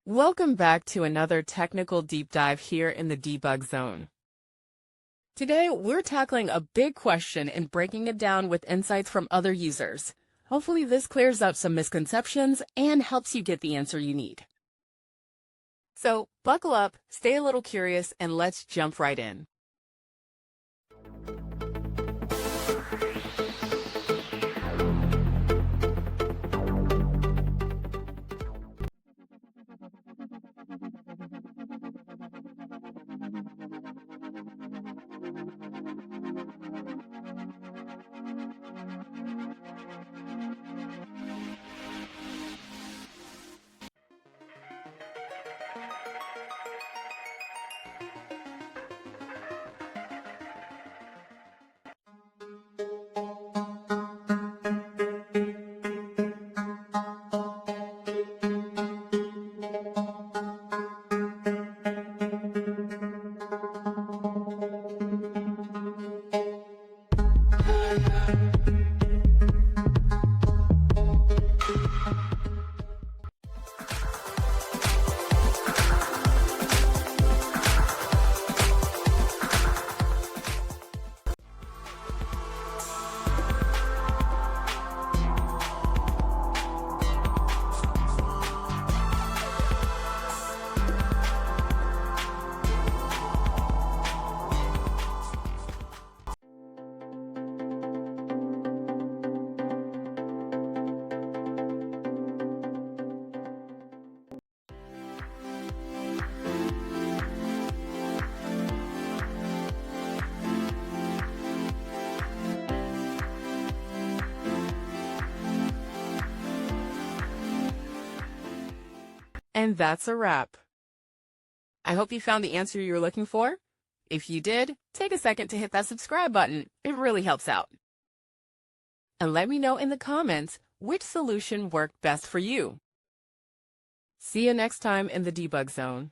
Welcome back to another technical deep dive here in the debug zone. Today, we're tackling a big question and breaking it down with insights from other users. Hopefully this clears up some misconceptions and helps you get the answer you need. So buckle up, stay a little curious, and let's jump right in. And that's a wrap. I hope you found the answer you were looking for. If you did, take a second to hit that subscribe button. It really helps out. And let me know in the comments which solution worked best for you. See you next time in the debug zone.